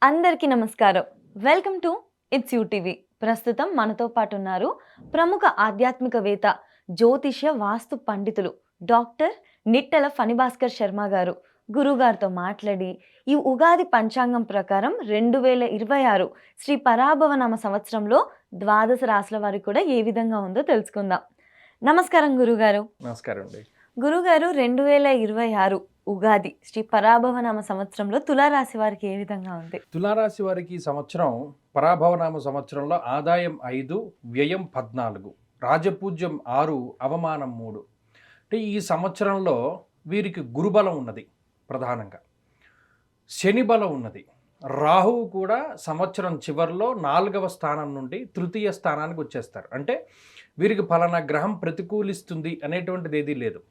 అందరికీ నమస్కారం. Welcome to it's you TV. ప్రస్తుతం మనతో పాటు ఉన్నారు ప్రముఖ ఆధ్యాత్మికవేత్త, జ్యోతిష్య వాస్తు పండితులు డాక్టర్ నిట్టల ఫణిభాస్కర్ శర్మ గారు. గురుగారితో మాట్లాడి ఈ ఉగాది పంచాంగం ప్రకారం 2026 శ్రీ పరాభవనామ సంవత్సరంలో ద్వాదశ రాశుల వారికి కూడా ఏ విధంగా ఉందో తెలుసుకుందాం. నమస్కారం గురుగారు. నమస్కారం అండి. గురుగారు, 2026 ఉగాది శ్రీ పరాభవనామ సంవత్సరంలో తులారాశి వారికి ఏ విధంగా ఉంది? తులారాశి వారికి ఈ సంవత్సరం పరాభవనామ సంవత్సరంలో ఆదాయం 5, వ్యయం 14, రాజపూజ్యం 6, అవమానం 3. అంటే ఈ సంవత్సరంలో వీరికి గురుబలం ఉన్నది, ప్రధానంగా శని బలం ఉన్నది. రాహువు కూడా సంవత్సరం చివరిలో 4వ స్థానం నుండి తృతీయ స్థానానికి వచ్చేస్తారు. అంటే వీరికి ఫలానా గ్రహం ప్రతికూలిస్తుంది అనేటువంటిది ఏదీ లేదు.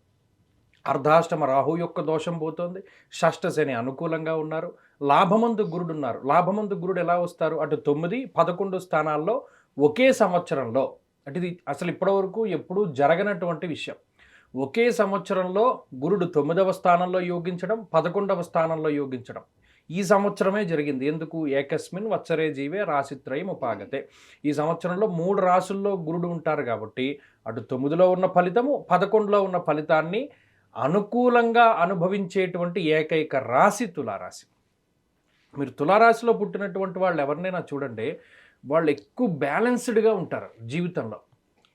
అర్ధాష్టమ రాహు యొక్క దోషం పోతుంది, షష్ఠ శని అనుకూలంగా ఉన్నారు, లాభమందు గురుడు ఉన్నారు. లాభమందు గురుడు ఎలా వస్తారు? అటు 9, 11 స్థానాల్లో ఒకే సంవత్సరంలో. అంటే ఇది అసలు ఇప్పటివరకు ఎప్పుడూ జరగనటువంటి విషయం. ఒకే సంవత్సరంలో గురుడు 9వ స్థానంలో యోగించడం, 11వ స్థానంలో యోగించడం ఈ సంవత్సరమే జరిగింది. ఎందుకు? ఏకస్మిన్ వత్సరే జీవే రాశిత్రయం ఉపాగతే. ఈ సంవత్సరంలో 3 రాశుల్లో గురుడు ఉంటారు కాబట్టి అటు 9లో ఉన్న ఫలితము, 11లో ఉన్న ఫలితాన్ని అనుకూలంగా అనుభవించేటువంటి ఏకైక రాశి తులారాశి. మీరు తులారాశిలో పుట్టినటువంటి వాళ్ళు ఎవరినైనా చూడండి, వాళ్ళు ఎక్కువ బ్యాలెన్స్డ్గా ఉంటారు జీవితంలో.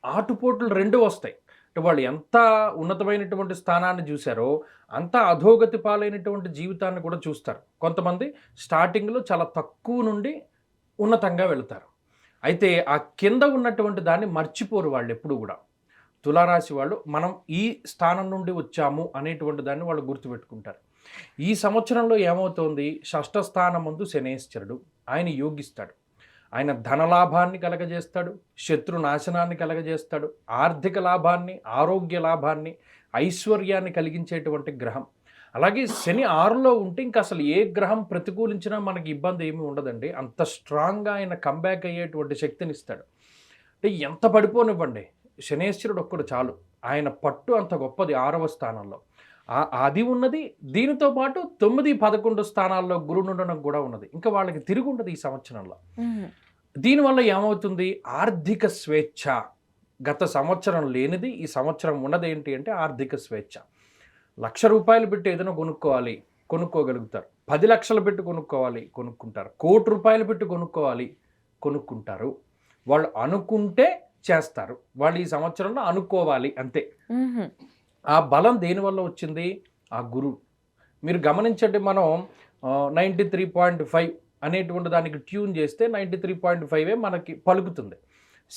ఆటుపోట్లు 2 వస్తాయి. అంటే వాళ్ళు ఎంత ఉన్నతమైనటువంటి స్థానాన్ని చూశారో అంత అధోగతి పాలైనటువంటి జీవితాన్ని కూడా చూస్తారు. కొంతమంది స్టార్టింగ్లో చాలా తక్కువ నుండి ఉన్నతంగా వెళతారు. అయితే ఆ కింద ఉన్నటువంటి దాన్ని మర్చిపోరు వాళ్ళు ఎప్పుడు కూడా. తులారాశి వాళ్ళు మనం ఈ స్థానం నుండి వచ్చాము అనేటువంటి దాన్ని వాళ్ళు గుర్తుపెట్టుకుంటారు. ఈ సంవత్సరంలో ఏమవుతోంది? షష్ఠ స్థానం ముందు శనేశ్వరుడు ఆయన యోగిస్తాడు. ఆయన ధనలాభాన్ని కలగజేస్తాడు, శత్రు నాశనాన్ని కలగజేస్తాడు, ఆర్థిక లాభాన్ని, ఆరోగ్య లాభాన్ని, ఐశ్వర్యాన్ని కలిగించేటువంటి గ్రహం. అలాగే శని 6లో ఉంటే ఇంకా అసలు ఏ గ్రహం ప్రతికూలించినా మనకి ఇబ్బంది ఏమీ ఉండదండి. అంత స్ట్రాంగ్గా ఆయన కంబ్యాక్ అయ్యేటువంటి శక్తిని ఇస్తాడు. అంటే ఎంత పడిపోనివ్వండి, శనేశ్వరుడు ఒక్కడు చాలు. ఆయన పట్టు అంత గొప్పది 6వ స్థానంలో. అది ఉన్నది. దీనితో పాటు 9, 11 స్థానాల్లో గురుడు ఉండడం కూడా ఉన్నది. ఇంకా వాళ్ళకి తిరిగి ఉండదు ఈ సంవత్సరంలో. దీనివల్ల ఏమవుతుంది? ఆర్థిక స్వేచ్ఛ. గత సంవత్సరం లేనిది ఈ సంవత్సరం ఉన్నది. ఏంటి అంటే ఆర్థిక స్వేచ్ఛ. ₹1,00,000 పెట్టి ఏదైనా కొనుక్కోగలుగుతారు. 10 లక్షలు పెట్టి కొనుక్కోవాలి, కొనుక్కుంటారు. ₹1,00,00,000 పెట్టి కొనుక్కుంటారు. వాళ్ళు అనుకుంటే చేస్తారు. వాళ్ళు ఈ సంవత్సరంలో అనుకోవాలి అంతే. ఆ బలం దేనివల్ల వచ్చింది? ఆ గురువు. మీరు గమనించండి, మనం 93.5 అనేటువంటి దానికి ట్యూన్ చేస్తే 93.5 మనకి పలుకుతుంది.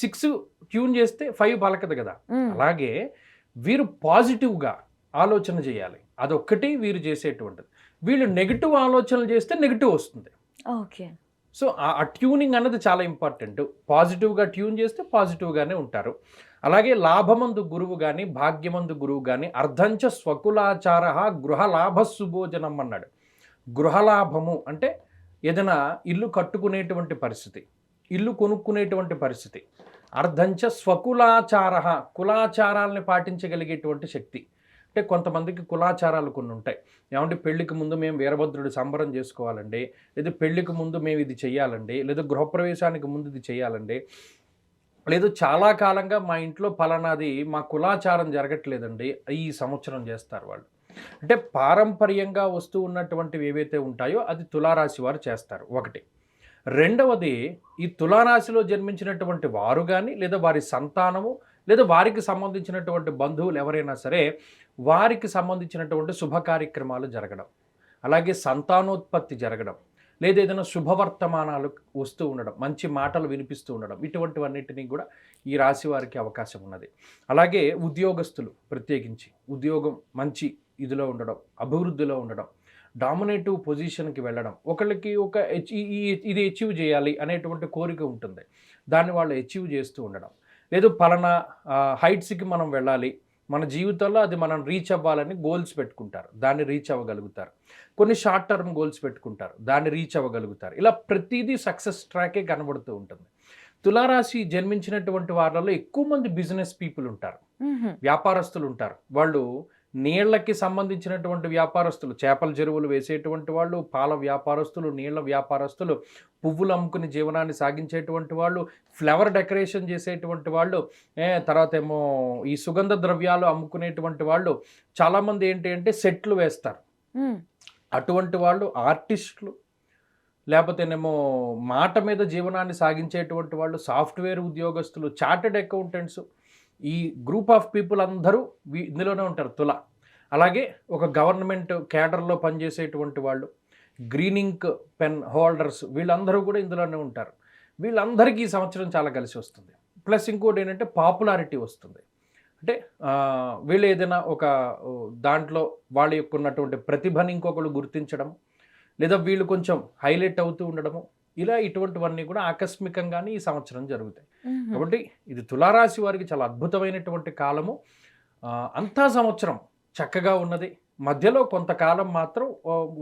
6 ట్యూన్ చేస్తే 5 పలకదు కదా. అలాగే వీరు పాజిటివ్గా ఆలోచన చేయాలి. అదొక్కటి వీరు చేసేటువంటిది. వీళ్ళు నెగిటివ్ ఆలోచనలు చేస్తే నెగిటివ్ వస్తుంది. ఓకే. సో ఆ ట్యూనింగ్ అన్నది చాలా ఇంపార్టెంట్. పాజిటివ్గా ట్యూన్ చేస్తే పాజిటివ్గానే ఉంటారు. అలాగే లాభమందు గురువు కానీ, భాగ్యమందు గురువు కానీ, అర్ధంచ స్వకులాచార గృహలాభ సుభోజనం అన్నాడు. గృహలాభము అంటే ఏదైనా ఇల్లు కట్టుకునేటువంటి పరిస్థితి, ఇల్లు కొనుక్కునేటువంటి పరిస్థితి. అర్ధంచ స్వకులాచార, కులాచారాలని పాటించగలిగేటువంటి శక్తి. అంటే కొంతమందికి కులాచారాలు కొన్ని ఉంటాయి. ఏమంటే పెళ్లికి ముందు మేము వీరభద్రుడి సంబరం చేసుకోవాలండి, లేదా పెళ్లికి ముందు మేము ఇది చేయాలండి, లేదా గృహప్రవేశానికి ముందు ఇది చేయాలండి, లేదు చాలా కాలంగా మా ఇంట్లో పలానాది మా కులాచారం జరగట్లేదండి, ఈ సంవత్సరం చేస్తారు వాళ్ళు. అంటే పారంపర్యంగా వస్తూ ఉన్నటువంటివి ఏవైతే ఉంటాయో అది తులారాశి వారు చేస్తారు. ఒకటి. రెండవది, ఈ తులారాశిలో జన్మించినటువంటి వారు కానీ, లేదా వారి సంతానము, లేదా వారికి సంబంధించినటువంటి బంధువులు ఎవరైనా సరే వారికి సంబంధించినటువంటి శుభ కార్యక్రమాలు జరగడం, అలాగే సంతానోత్పత్తి జరగడం, లేదా ఏదైనా శుభవర్తమానాలు వస్తూ ఉండడం, మంచి మాటలు వినిపిస్తూ ఉండడం, ఇటువంటివన్నిటినీ కూడా ఈ రాశి వారికి అవకాశం ఉన్నది. అలాగే ఉద్యోగస్తులు ప్రత్యేకించి ఉద్యోగం మంచి ఇదిలో ఉండడం, అభివృద్ధిలో ఉండడం, డామినేటివ్ పొజిషన్కి వెళ్ళడం, ఒకళ్ళకి ఇది అచీవ్ చేయాలి అనేటువంటి కోరిక ఉంటుంది, దాన్ని వాళ్ళు అచీవ్ చేస్తూ ఉండడం, లేదు పలానా హైట్స్కి మనం వెళ్ళాలి, మన జీవితంలో అది మనం రీచ్ అవ్వాలని గోల్స్ పెట్టుకుంటారు, దాన్ని రీచ్ అవ్వగలుగుతారు. కొన్ని షార్ట్ టర్మ్ గోల్స్ పెట్టుకుంటారు, దాన్ని రీచ్ అవ్వగలుగుతారు. ఇలా ప్రతిదీ సక్సెస్ ట్రాకే కనబడుతూ ఉంటుంది. తులారాశి జన్మించినటువంటి వాళ్ళలో ఎక్కువ మంది బిజినెస్ పీపుల్ ఉంటారు, వ్యాపారస్తులు ఉంటారు. వాళ్ళు నీళ్ళకి సంబంధించినటువంటి వ్యాపారస్తులు, చేపల చెరువులు వేసేటువంటి వాళ్ళు, పాల వ్యాపారస్తులు, నీళ్ళ వ్యాపారస్తులు, పువ్వులు అమ్ముకుని జీవనాన్ని సాగించేటువంటి వాళ్ళు, ఫ్లవర్ డెకరేషన్ చేసేటువంటి వాళ్ళు, తర్వాత ఏమో ఈ సుగంధ ద్రవ్యాలు అమ్ముకునేటువంటి వాళ్ళు, చాలామంది ఏంటి అంటే సెట్లు వేస్తారు. అటువంటి వాళ్ళు ఆర్టిస్టులు, లేకపోతేనేమో మాట మీద జీవనాన్ని సాగించేటువంటి వాళ్ళు, సాఫ్ట్వేర్ ఉద్యోగస్తులు, చార్టెడ్ అకౌంటెంట్స్, ఈ గ్రూప్ ఆఫ్ పీపుల్ అందరూ ఇందులోనే ఉంటారు తుల. అలాగే ఒక గవర్నమెంట్ క్యాడర్లో పనిచేసేటువంటి వాళ్ళు, గ్రీన్ ఇంక్ పెన్ హోల్డర్స్, వీళ్ళందరూ కూడా ఇందులోనే ఉంటారు. వీళ్ళందరికీ ఈ సంవత్సరం చాలా కలిసి వస్తుంది. ప్లస్ ఇంకోటి ఏంటంటే పాపులారిటీ వస్తుంది. అంటే వీళ్ళు ఏదైనా ఒక దాంట్లో వాళ్ళ యొక్క ఉన్నటువంటి ప్రతిభని ఇంకొకరు గుర్తించడం, లేదా వీళ్ళు కొంచెం హైలైట్ అవుతూ ఉండడము, ఇలా ఇటువంటివన్నీ కూడా ఆకస్మికంగానే ఈ సంవత్సరం జరుగుతాయి. కాబట్టి ఇది తులారాశి వారికి చాలా అద్భుతమైనటువంటి కాలము. అంతా సంవత్సరం చక్కగా ఉన్నది. మధ్యలో కొంతకాలం మాత్రం,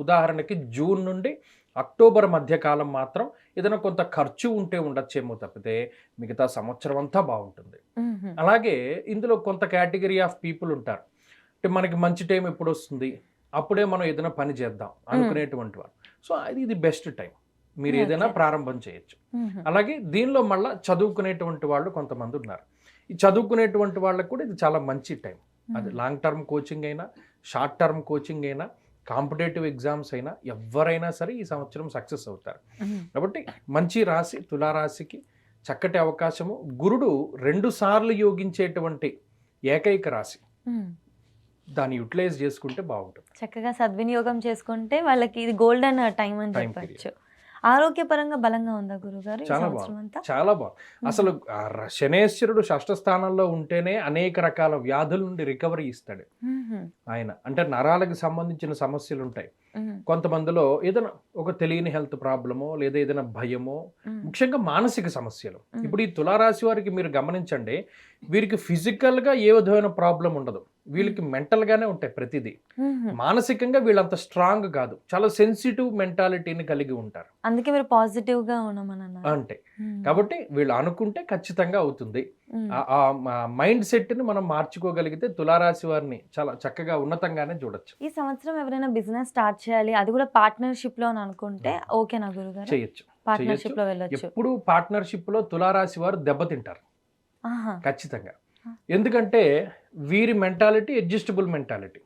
ఉదాహరణకి జూన్ నుండి అక్టోబర్ మధ్య కాలం మాత్రం ఏదైనా కొంత ఖర్చు ఉంటే ఉండొచ్చేమో తప్పితే మిగతా సంవత్సరం అంతా బాగుంటుంది. అలాగే ఇందులో కొంత కేటగిరీ ఆఫ్ పీపుల్ ఉంటారు. అంటే మనకి మంచి టైం ఎప్పుడు వస్తుంది, అప్పుడే మనం ఏదైనా పని చేద్దాం అనుకునేటువంటి వారు. సో ఇది బెస్ట్ టైం, మీరు ఏదైనా ప్రారంభం చేయొచ్చు. అలాగే దీనిలో మళ్ళీ చదువుకునేటువంటి వాళ్ళు కొంతమంది ఉన్నారు. ఈ చదువుకునేటువంటి వాళ్ళకు కూడా ఇది చాలా మంచి టైం. అది లాంగ్ టర్మ్ కోచింగ్ అయినా, షార్ట్ టర్మ్ కోచింగ్ అయినా, కాంపిటేటివ్ ఎగ్జామ్స్ అయినా, ఎవరైనా సరే ఈ సంవత్సరం సక్సెస్ అవుతారు. కాబట్టి మంచి రాశి తులారాశికి చక్కటి అవకాశము. గురుడు 2 సార్లు యోగించేటువంటి ఏకైక రాశి. దాన్ని యూటిలైజ్ చేసుకుంటే బాగుంటుంది. చక్కగా సద్వినియోగం చేసుకుంటే వాళ్ళకి ఇది గోల్డెన్ టైం అని చెప్పచ్చు. ఆరోగ్యపరంగా బలంగా ఉందా గురుగారు? చాలా బాగుంది, చాలా బాగుంది. అసలు శనేశ్వరుడు 6వ స్థానంలో ఉంటేనే అనేక రకాల వ్యాధుల నుండి రికవరీ ఇస్తాడు ఆయన. అంటే నరాలకు సంబంధించిన సమస్యలు ఉంటాయి కొంతమందిలో, ఏదైనా ఒక తెలియని హెల్త్ ప్రాబ్లమో లేదా ఏదైనా భయమో, ముఖ్యంగా మానసిక సమస్యలు. ఇప్పుడు ఈ తులారాశి వారికి మీరు గమనించండి, వీరికి ఫిజికల్గా ఏ విధమైన ప్రాబ్లం ఉండదు, వీళ్ళకి మెంటల్గానే ఉంటాయి ప్రతిదీ. మానసికంగా వీళ్ళంత స్ట్రాంగ్ కాదు, చాలా సెన్సిటివ్ మెంటాలిటీని కలిగి ఉంటారు. అందుకే మీరు పాజిటివ్గా ఉన్నామని అంటే కాబట్టి వీళ్ళు అనుకుంటే ఖచ్చితంగా అవుతుంది. ఆ మైండ్ సెట్ని మనం మార్చుకోగలిగితే తులారాశి వారిని చాలా చక్కగా ఉన్నతంగానే చూడొచ్చు. ఈ సంవత్సరం ఎవరైనా బిజినెస్ స్టార్ట్ చేయాలి, అది కూడా పార్ట్నర్షిప్ లో అని అనుకుంటే ఓకేనా గురుగారు? చేయొచ్చు, పార్ట్నర్షిప్ లో వెళ్ళొచ్చు. ఎప్పుడు పార్ట్నర్షిప్ లో తులారాశి వారు దెబ్బతింటారు ఖచ్చితంగా. ఎందుకంటే వీరి మెంటాలిటీ అడ్జస్టబుల్ మెంటాలిటీ,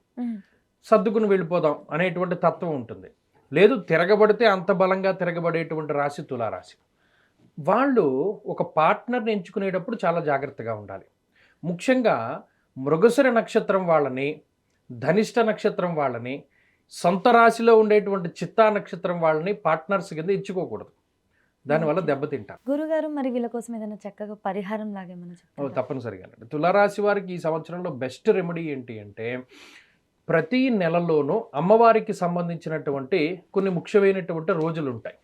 సర్దుకుని వెళ్ళిపోదాం అనేటువంటి తత్వం ఉంటుంది. లేదు, తిరగబడితే అంత బలంగా తిరగబడేటువంటి రాశి తులారాశి. వాళ్ళు ఒక పార్ట్నర్ని ఎంచుకునేటప్పుడు చాలా జాగ్రత్తగా ఉండాలి. ముఖ్యంగా మృగశిర నక్షత్రం వాళ్ళని, ధనిష్ట నక్షత్రం వాళ్ళని, సొంత రాశిలో ఉండేటువంటి చిత్తా నక్షత్రం వాళ్ళని పార్ట్నర్స్ కింద ఎంచుకోకూడదు. దానివల్ల దెబ్బతింటారు. గురుగారు మరి వీళ్ళ కోసం ఏదైనా చక్కగా పరిహారం లాగా తప్పనిసరిగా తులారాశి వారికి ఈ సంవత్సరంలో బెస్ట్ రెమెడీ ఏంటి అంటే, ప్రతి నెలలోనూ అమ్మవారికి సంబంధించినటువంటి కొన్ని ముఖ్యమైనటువంటి రోజులు ఉంటాయి.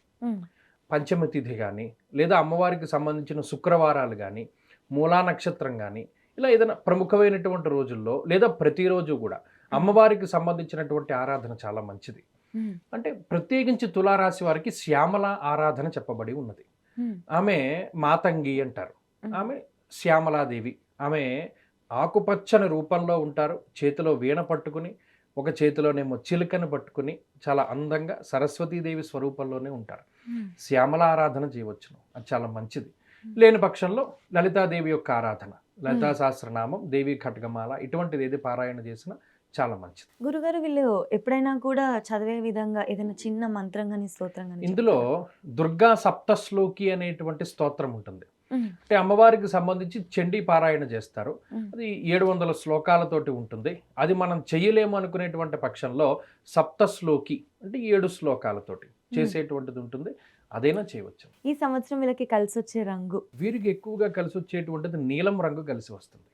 పంచమ తిథి కానీ, లేదా అమ్మవారికి సంబంధించిన శుక్రవారాలు కానీ, మూలా నక్షత్రం కానీ, ఇలా ఏదైనా ప్రముఖమైనటువంటి రోజుల్లో లేదా ప్రతిరోజు కూడా అమ్మవారికి సంబంధించినటువంటి ఆరాధన చాలా మంచిది. అంటే ప్రత్యేకించి తులారాశి వారికి శ్యామల ఆరాధన చెప్పబడి ఉన్నది. ఆమె మాతంగి అంటారు, ఆమె శ్యామలాదేవి. ఆమె ఆకుపచ్చని రూపంలో ఉంటారు, చేతిలో వీణ పట్టుకుని, ఒక చేతిలోనేమో చిలుకను పట్టుకుని చాలా అందంగా సరస్వతీదేవి స్వరూపంలోనే ఉంటారు. శ్యామల ఆరాధన చేయవచ్చును, అది చాలా మంచిది. లేని పక్షంలో లలితాదేవి యొక్క ఆరాధన, లలితా సహస్రనామం, దేవి ఖడ్గమాల, ఇటువంటిది ఏది పారాయణ చేసినా చాలా మంచిది. గురుగారు వీళ్ళు ఎప్పుడైనా కూడా చదివే విధంగా ఏదైనా చిన్న మంత్రం కానీ స్తోత్రం కానీ? ఇందులో దుర్గా సప్తశ్లోకి అనేటువంటి స్తోత్రం ఉంటుంది. అంటే అమ్మవారికి సంబంధించి చండీ పారాయణ చేస్తారు. అది 700 శ్లోకాలతోటి ఉంటుంది. అది మనం చెయ్యలేము అనుకునేటువంటి పక్షంలో సప్తశ్లోకి అంటే 7 శ్లోకాలతోటి చేసేటువంటిది ఉంటుంది, అదైనా చేయవచ్చు. ఈ సంవత్సరం వీళ్ళకి కలిసి వచ్చే రంగు, వీరికి ఎక్కువగా కలిసి వచ్చేటువంటిది నీలం రంగు కలిసి వస్తుంది.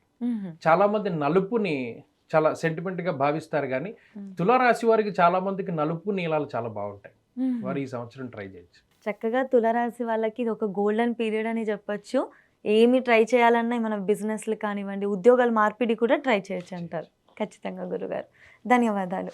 చాలా మంది నలుపుని చాలా సెంటిమెంట్గా భావిస్తారు, కానీ తులారాశి వారికి చాలా మందికి నలుపు నీలాలు చాలా బాగుంటాయి. వారు ఈ సంవత్సరం ట్రై చేయొచ్చు. చక్కగా తులారాశి వాళ్ళకి ఇది ఒక గోల్డెన్ పీరియడ్ అని చెప్పొచ్చు. ఏమి ట్రై చేయాలన్నా మన బిజినెస్లు కానివ్వండి, ఉద్యోగాల మార్పిడి కూడా ట్రై చేయొచ్చు అంటారు. ఖచ్చితంగా గురుగారు, ధన్యవాదాలు.